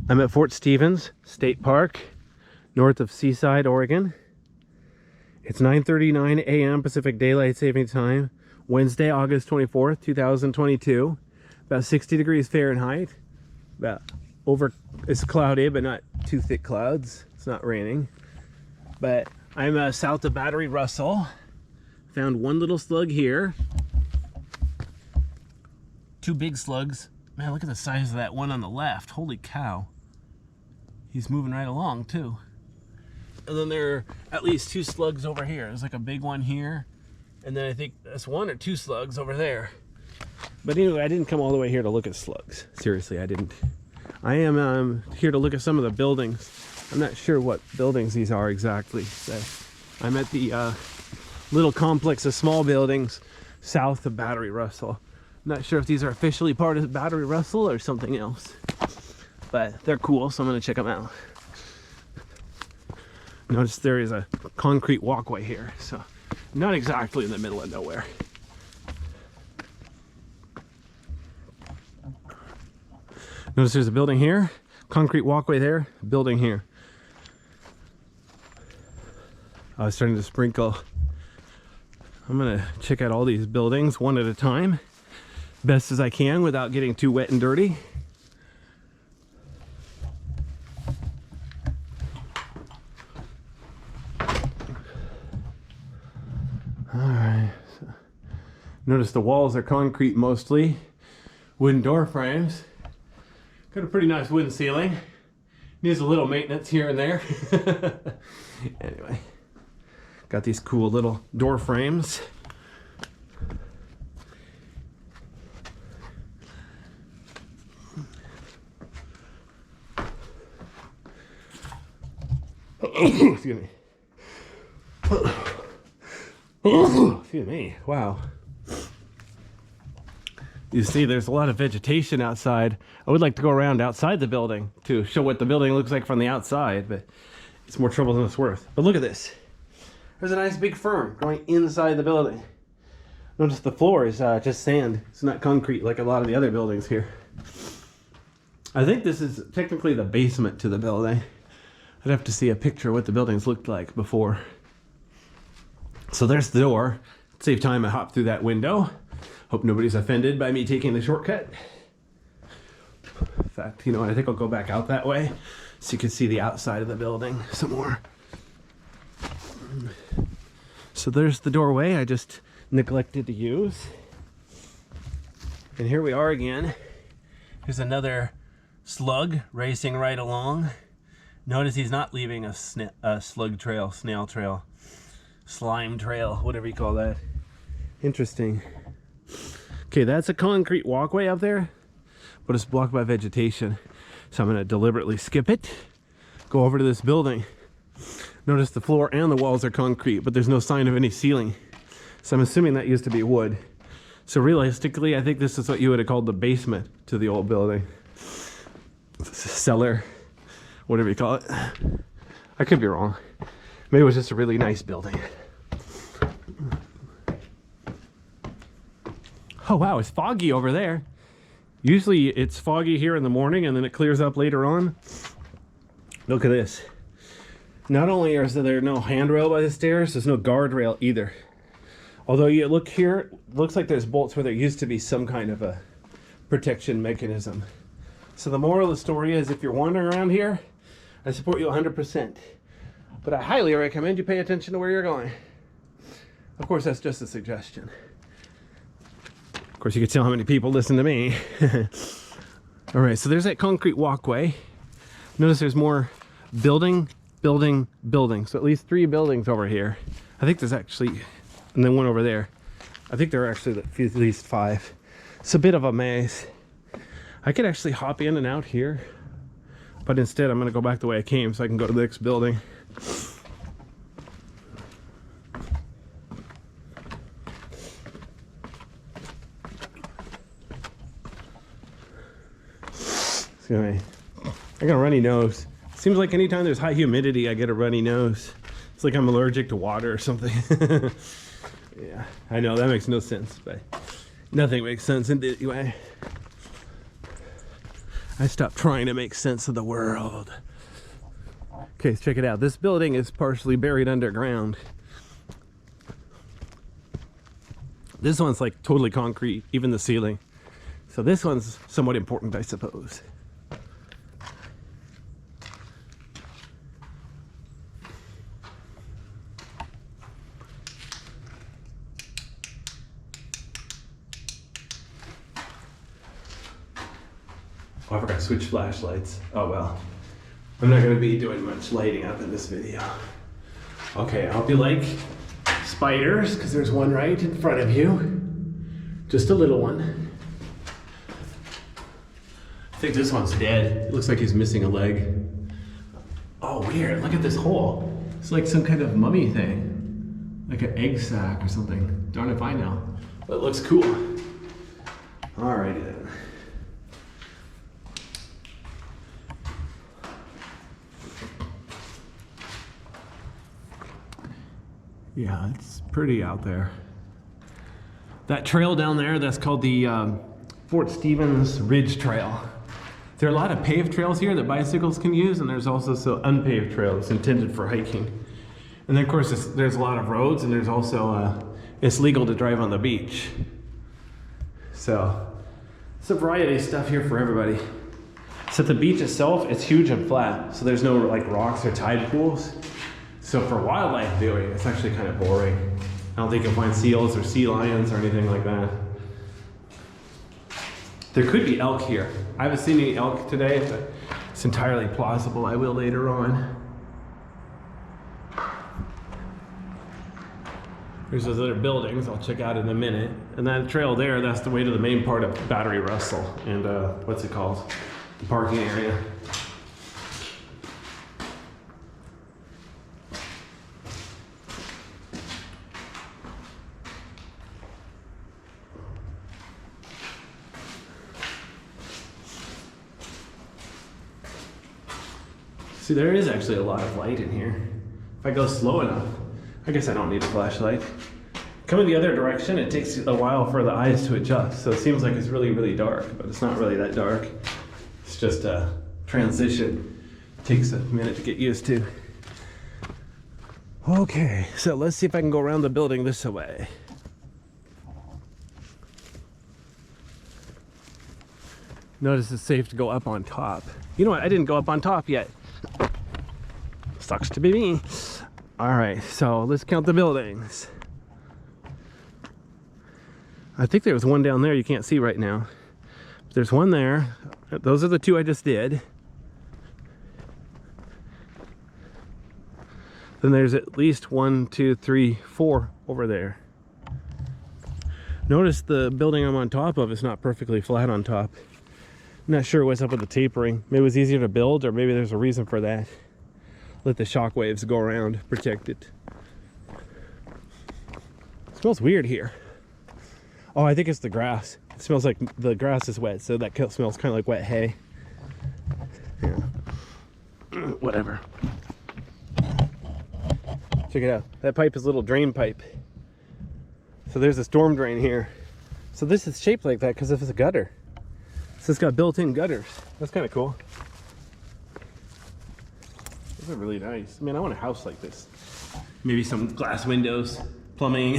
I'm at Fort Stevens State Park, north of Seaside, Oregon. It's 9:39 a.m. Pacific Daylight Saving Time, Wednesday, August 24th, 2022. About 60 degrees Fahrenheit. It's cloudy, but not too thick clouds. It's not raining. But I'm south of Battery Russell. Found one little slug here. Two big slugs. Man, look at the size of that one on the left. Holy cow. He's moving right along too. And then there are at least two slugs over here. There's like a big one here. And then I think that's one or two slugs over there. But anyway, I didn't come all the way here to look at slugs. Seriously, I didn't. I am here to look at some of the buildings. I'm not sure what buildings these are exactly. So I'm at the little complex of small buildings south of Battery Russell. I'm not sure if these are officially part of Battery Russell or something else. But they're cool, so I'm going to check them out. Notice there is a concrete walkway here, so not exactly in the middle of nowhere. Notice there's a building here, concrete walkway there, building here. I was starting to sprinkle. I'm gonna check out all these buildings one at a time, best as I can without getting too wet and dirty. Alright, so notice the walls are concrete mostly, wooden door frames. Got a pretty nice wooden ceiling. Needs a little maintenance here and there. Anyway, got these cool little door frames. Excuse me. Excuse me. Wow. You see there's a lot of vegetation outside. I would like to go around outside the building to show what the building looks like from the outside, but it's more trouble than it's worth. But look at this. There's a nice big fern growing inside the building. Notice the floor is just sand. It's not concrete like a lot of the other buildings here. I think this is technically the basement to the building. I'd have to see a picture of what the buildings looked like before. So there's the door. Save time, I hop through that window. Hope nobody's offended by me taking the shortcut. In fact, you know what, I think I'll go back out that way so you can see the outside of the building some more. So there's the doorway I just neglected to use. And here we are again. Here's another slug racing right along. Notice he's not leaving a slug trail, snail trail, slime trail, whatever you call that. Interesting. Okay, that's a concrete walkway up there, but it's blocked by vegetation. So I'm going to deliberately skip it, go over to this building. Notice the floor and the walls are concrete, but there's no sign of any ceiling. So I'm assuming that used to be wood. So realistically, I think this is what you would have called the basement to the old building. Cellar, whatever you call it. I could be wrong. Maybe it was just a really nice building. Oh wow, it's foggy over there. Usually it's foggy here in the morning and then it clears up later on. Look at this. Not only is there no handrail by the stairs, there's no guardrail either. Although you look here, it looks like there's bolts where there used to be some kind of a protection mechanism. So the moral of the story is if you're wandering around here, I support you 100%. But I highly recommend you pay attention to where you're going. Of course, that's just a suggestion. Of course, you can tell how many people listen to me. All right, so there's that concrete walkway. Notice there's more building. So at least 3 buildings over here. I think there's actually, and then one over there. I think there are actually at least 5. It's a bit of a maze. I could actually hop in and out here, but instead I'm going to go back the way I came so I can go to the next building. Excuse me. I got a runny nose. Seems like anytime there's high humidity, I get a runny nose. It's like I'm allergic to water or something. Yeah, I know that makes no sense, but nothing makes sense anyway. I stopped trying to make sense of the world. Okay, check it out. This building is partially buried underground. This one's like totally concrete, even the ceiling. So this one's somewhat important, I suppose. Oh, I forgot to switch flashlights. Oh well. I'm not going to be doing much lighting up in this video. Okay, I hope you like spiders, because there's one right in front of you. Just a little one. I think this one's dead. It looks like he's missing a leg. Oh, weird. Look at this hole. It's like some kind of mummy thing. Like an egg sac or something. Darn if I know. But it looks cool. Alrighty then. Yeah, it's pretty out there. That trail down there, that's called the Fort Stevens Ridge Trail. There are a lot of paved trails here that bicycles can use, and there's also some unpaved trails intended for hiking. And then of course there's a lot of roads, and there's also, it's legal to drive on the beach. So, it's a variety of stuff here for everybody. So the beach itself, it's huge and flat, so there's no like rocks or tide pools. So for wildlife viewing, it's actually kind of boring. I don't think you'll find seals or sea lions or anything like that. There could be elk here. I haven't seen any elk today, but it's entirely plausible. I will later on. There's those other buildings I'll check out in a minute. And that trail there, that's the way to the main part of Battery Russell and what's it called? The parking area. See, there is actually a lot of light in here. If I go slow enough, I guess I don't need a flashlight. Coming the other direction, it takes a while for the eyes to adjust. So it seems like it's really, really dark, but it's not really that dark. It's just a transition. It takes a minute to get used to. Okay, so let's see if I can go around the building this way. Notice it's safe to go up on top. You know what? I didn't go up on top yet. Sucks to be me. All right, so let's count the buildings. I think there was one down there you can't see right now. There's one there. Those are the two I just did. Then there's at least 1, 2, 3, 4 over there. Notice the building I'm on top of is not perfectly flat on top. I'm not sure what's up with the tapering. Maybe it was easier to build, or maybe there's a reason for that. Let the shock waves go around, protect it. It smells weird here. Oh, I think it's the grass. It smells like the grass is wet, so that smells kind of like wet hay. Yeah. Whatever. Check it out. That pipe is a little drain pipe. So there's a storm drain here. So this is shaped like that because it's a gutter. So it's got built-in gutters. That's kind of cool. Those are really nice. Man, I want a house like this. Maybe some glass windows, plumbing.